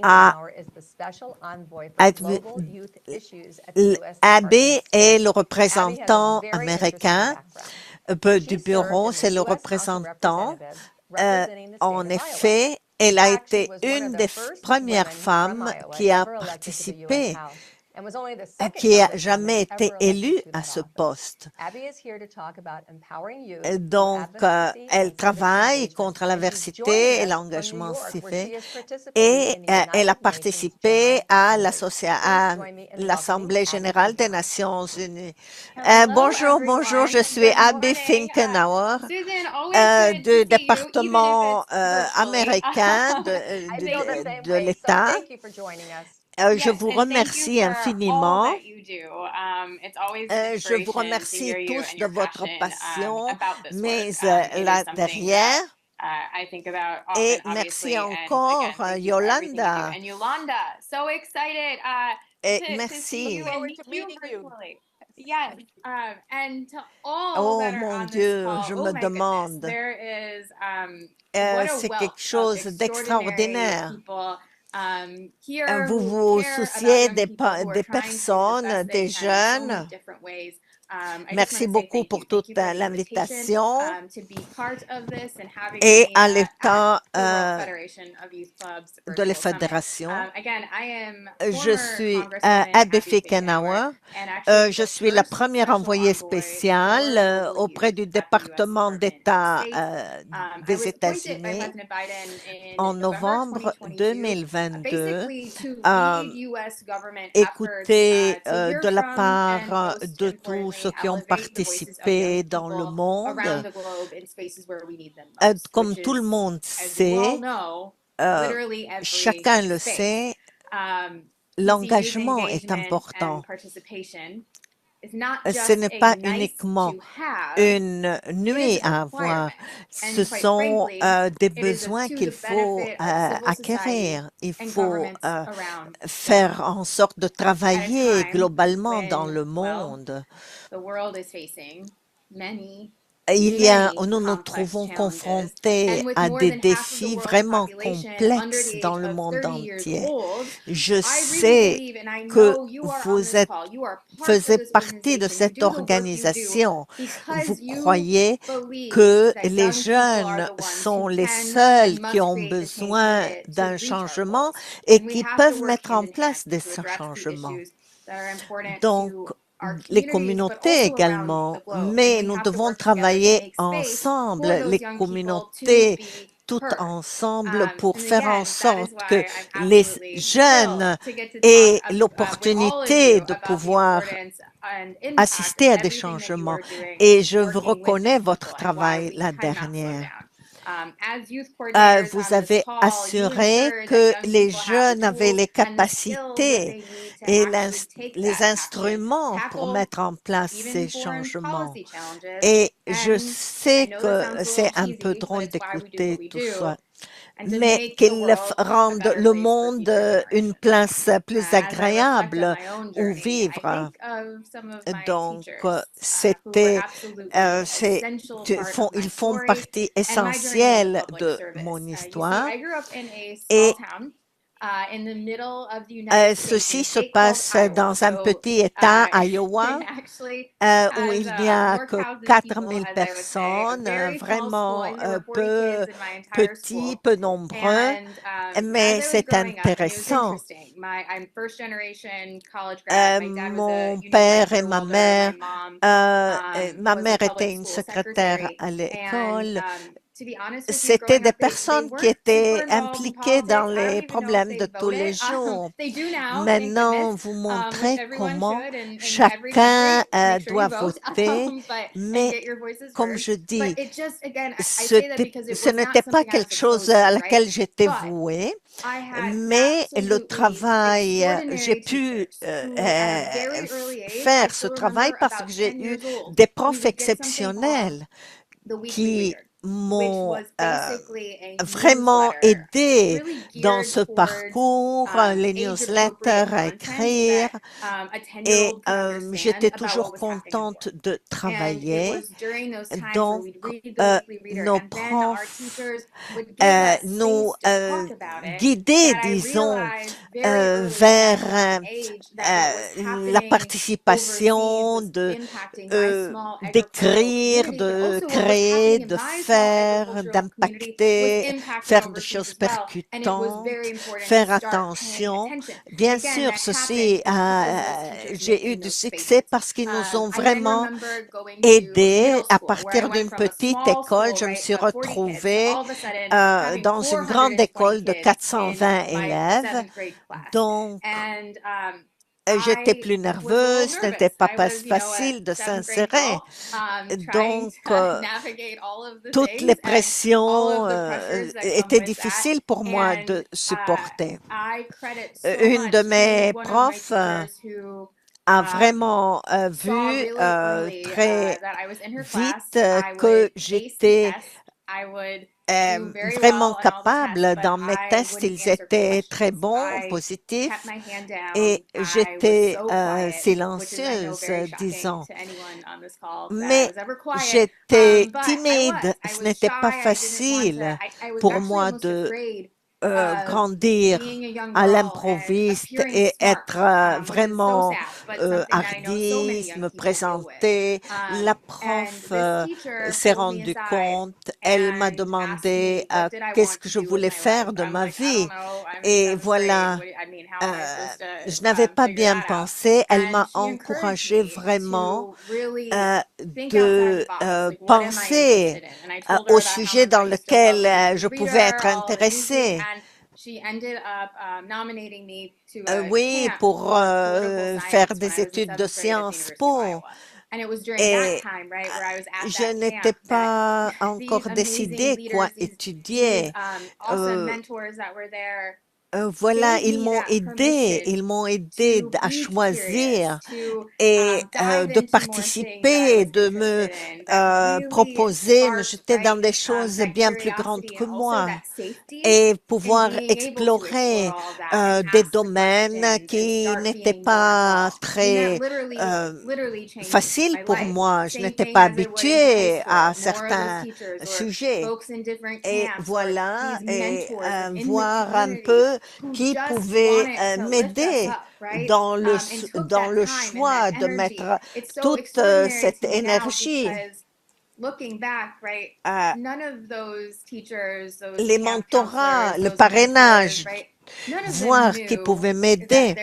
à Abby est le représentant américain du bureau, c'est le représentant. En effet, elle a été une des premières femmes qui a participé, qui a jamais été élue à ce poste. Donc, elle travaille contre l'aversité et l'engagement civique et elle a participé à l'Assemblée générale des Nations unies. Bonjour, je suis Abby Finkenauer du département américain de l'État. Je vous remercie infiniment. Je vous remercie tous de votre passion, mais là derrière, et merci encore, Yolanda. Et merci. Oh mon Dieu, je me demande. C'est quelque chose d'extraordinaire. Vous vous souciez des personnes, des jeunes. Merci beaucoup pour toute l'invitation et à l'État de la Fédération. Je suis Abby Finkenauer. Je suis la première envoyée spéciale auprès du département d'État des États-Unis en novembre 2022. Écoutez de la part de tous ceux qui ont participé dans le monde, comme tout le monde sait, chacun le sait, l'engagement est important. Ce n'est pas uniquement une nuit à avoir, ce sont des besoins qu'il faut acquérir. Il faut faire en sorte de travailler globalement dans le monde. Nous nous trouvons confrontés à des défis vraiment complexes dans le monde entier. Je sais que vous faisiez partie de cette organisation. Vous croyez que les jeunes sont les seuls qui ont besoin d'un changement et qui peuvent mettre en place des changements. Donc, les communautés également, mais nous devons travailler ensemble, les communautés toutes ensemble pour faire en sorte que les jeunes aient l'opportunité de pouvoir assister à des changements. Et je vous reconnais votre travail la dernière. Vous avez assuré que les jeunes avaient les capacités et les instruments pour mettre en place ces changements. Et je sais que c'est un peu drôle d'écouter tout ça, mais qu'ils rendent le monde une place plus agréable où vivre. Donc, ils font partie essentielle de mon histoire. Et ceci se passe dans un petit État, Iowa, où il n'y a que 4000 personnes, vraiment peu petits, peu nombreux, mais c'est intéressant. Mon père et ma mère était une secrétaire à l'école. C'était des personnes qui étaient impliquées dans les problèmes de tous les jours. Maintenant, vous montrez comment chacun doit voter, mais comme je dis, ce n'était pas quelque chose à laquelle j'étais vouée, mais le travail, j'ai pu faire ce travail parce que j'ai eu des profs exceptionnels qui m'ont vraiment aidé dans ce parcours, les newsletters à écrire et j'étais toujours contente de travailler. Donc, nos profs nous guidaient, disons, vers la participation, d'écrire, de créer, de faire, d'impacter, faire des choses percutantes, faire attention. Bien sûr, j'ai eu du succès parce qu'ils nous ont vraiment aidés. À partir d'une petite école, je me suis retrouvée dans une grande école de 420 élèves. Donc, j'étais plus nerveuse, ce n'était pas facile de s'insérer. Donc, toutes les pressions étaient difficiles pour moi de supporter. Une de mes profs a vraiment vu très vite que j'étais vraiment capable. Dans mes tests, ils étaient très bons, positifs, et j'étais silencieuse, disons. Mais j'étais timide. Ce n'était pas facile pour moi de grandir à l'improviste et être vraiment hardie, me présenter. La prof s'est rendue compte, elle m'a demandé qu'est-ce que je voulais faire de ma vie. Et voilà, je n'avais pas bien pensé. Elle m'a encouragée vraiment de penser au sujet dans lequel je pouvais être intéressée. Oui, pour faire des études de Sciences Po. Et je n'étais pas encore décidée quoi étudier. Voilà, ils m'ont aidé à choisir et de participer, de me proposer, me jeter dans des choses bien plus grandes que moi et pouvoir explorer des domaines qui n'étaient pas très faciles pour moi. Je n'étais pas habituée à certains sujets. Et voilà, et voir un peu qui pouvait m'aider dans le choix de mettre toute cette énergie. Les mentorats, le parrainage, voir qui pouvait m'aider.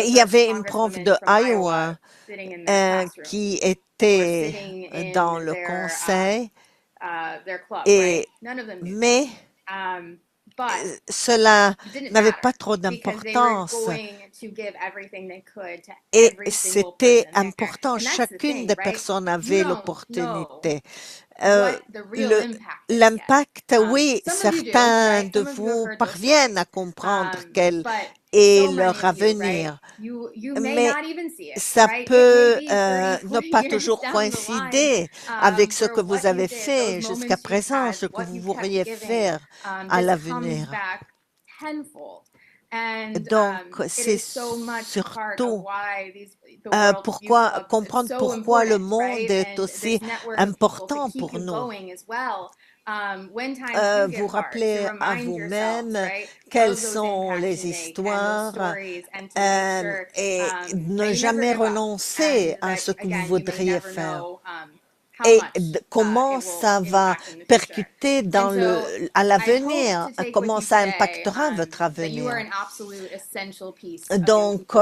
Il y avait une prof de Iowa qui était dans le conseil, mais cela n'avait pas trop d'importance. Et c'était important, chacune des personnes avait l'opportunité. L'impact, oui, certains de vous parviennent à comprendre quel est leur avenir, mais ça peut ne pas toujours coïncider avec ce que vous avez fait jusqu'à présent, ce que vous pourriez faire à l'avenir. Donc, c'est surtout comprendre pourquoi le monde est aussi important pour nous. Vous rappelez à vous-même quelles sont les histoires et ne jamais renoncer à ce que vous voudriez faire. Et comment ça va percuter à l'avenir, comment ça impactera votre avenir. Donc,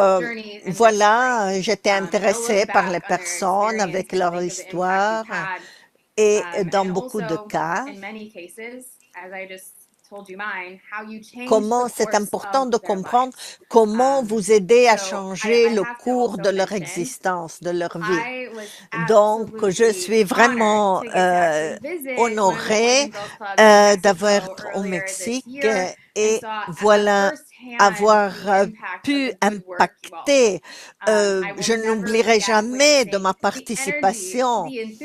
voilà, j'étais intéressée par les personnes avec leur histoire et dans beaucoup de cas, comment c'est important de comprendre comment vous aider à changer le cours de leur existence, de leur vie. Donc, je suis vraiment honorée d'avoir été au Mexique et voilà, avoir pu impacter. Je n'oublierai jamais de ma participation. Et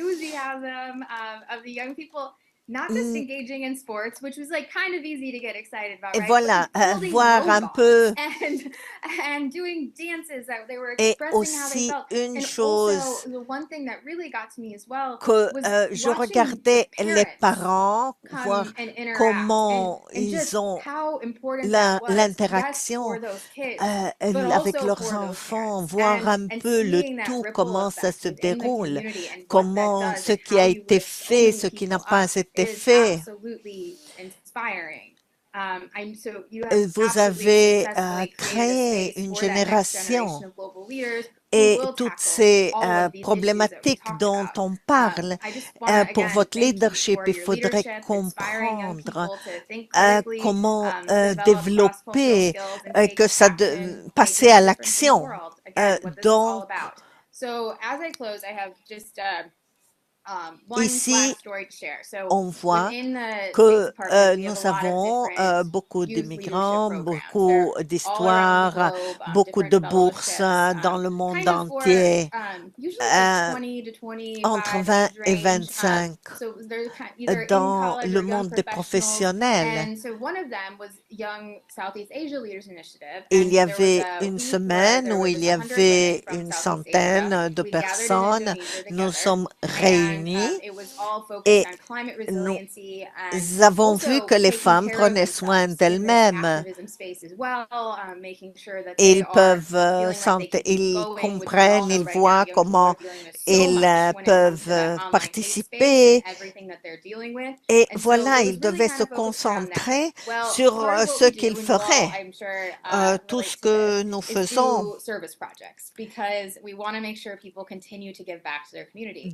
voilà, voir un peu. Et aussi une chose que je regardais les parents, voir comment ils ont l'interaction avec leurs enfants, voir un peu le tout, comment ça se déroule, comment ce qui a été fait, ce qui n'a pas été fait. Vous avez créé une génération et toutes ces problématiques dont on parle. Pour votre leadership, il faudrait comprendre comment développer, passer à l'action. Donc, ici, on voit que nous avons beaucoup d'immigrants, beaucoup d'histoires, beaucoup de bourses dans le monde entier, entre 20 et 25 dans le monde des professionnels. Il y avait une semaine où il y avait une centaine de personnes. Nous sommes réunis et nous avons vu que les femmes prenaient soin d'elles-mêmes. Ils ils comprennent, ils voient comment ils peuvent participer. Et voilà, ils devaient se concentrer sur ce qu'ils feraient, tout ce que nous faisons.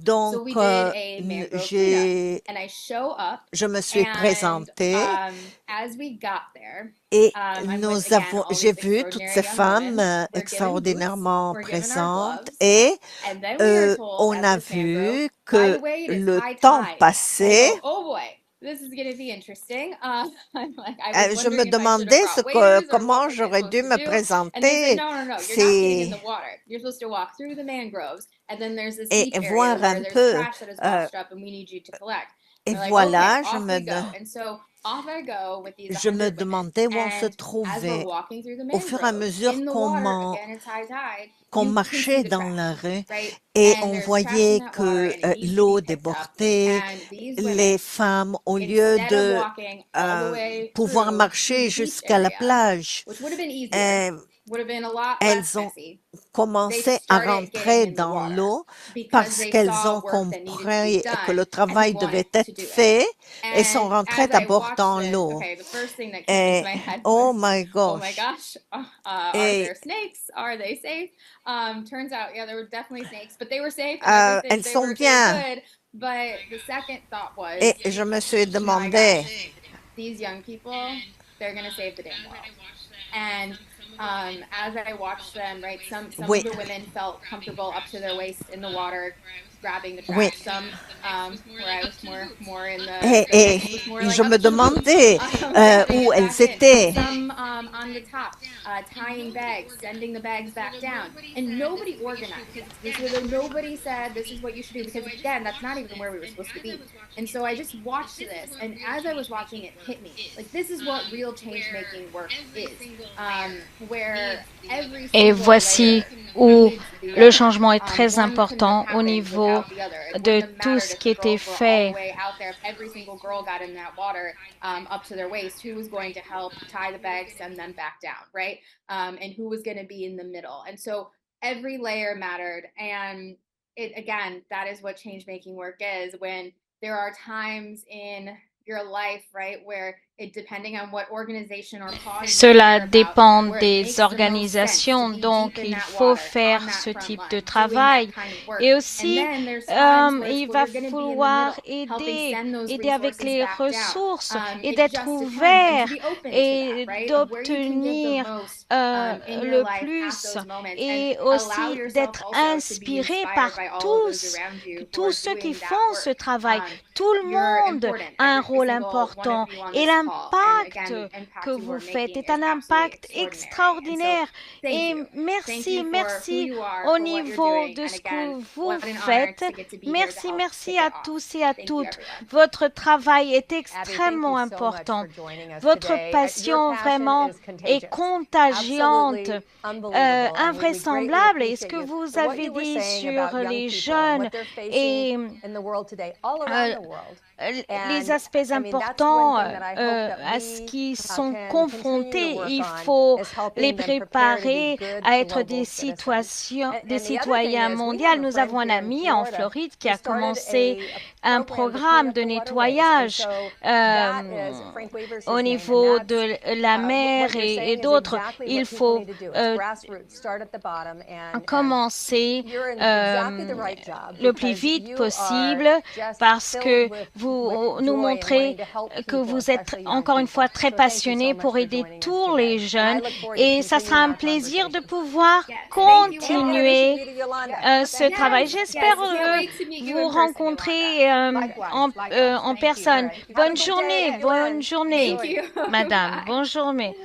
Donc, je me suis présentée et j'ai vu toutes ces femmes extraordinairement présentes et on a vu que le temps passait. Je me demandais comment j'aurais dû me présenter et voir un peu. Et voilà, je me demandais où on se trouvait. Au fur et à mesure qu'on marchait dans la rue et on voyait que l'eau débordait, les femmes, au lieu de pouvoir marcher jusqu'à la plage, elles ont commencé à rentrer dans l'eau parce qu'elles ont compris que le travail devait être fait et sont rentrées d'abord dans l'eau. Et oh my gosh! Et elles sont bien. Et je me suis demandé, as I watched them, right, some of the women felt comfortable up to their waist in the water, grabbing the trash. Some where I was more in the. Et je me demandais où elles étaient. Some on the top, tying bags, sending the bags back down, and nobody organized. Nobody said this is what you should do because again, that's not even where we were supposed to be. And so I just watched this, and as I was watching, it hit me. Like this is what real change-making work is. Et voici où le changement est très important au niveau de tout ce qui était fait. Every layer mattered, and again, that is what change-making work is. When there are times in your life, right, where cela dépend des organisations, donc il faut faire ce type de travail. Et aussi, il va falloir aider avec les ressources et d'être ouvert et d'obtenir le plus et aussi d'être inspiré par tous ceux qui font ce travail. Tout le monde a un rôle important et l'important l'impact que vous faites est un impact extraordinaire. Et merci, merci au niveau de ce que vous faites. Merci, merci à tous et à toutes. Votre travail est extrêmement important. Votre passion vraiment est contagiante, invraisemblable. Et ce que vous avez dit sur les jeunes et les aspects importants à ce qu'ils sont confrontés, il faut les préparer à être des citoyens mondiaux. Nous avons un ami en Floride qui a commencé un programme de nettoyage au niveau de la mer et d'autres. Il faut commencer le plus vite possible parce que vous nous montrez que vous êtes encore une fois très passionné pour aider tous les jeunes et ça sera un plaisir de pouvoir continuer ce travail. J'espère vous rencontrer en personne. Bonne journée, madame. Bonne journée.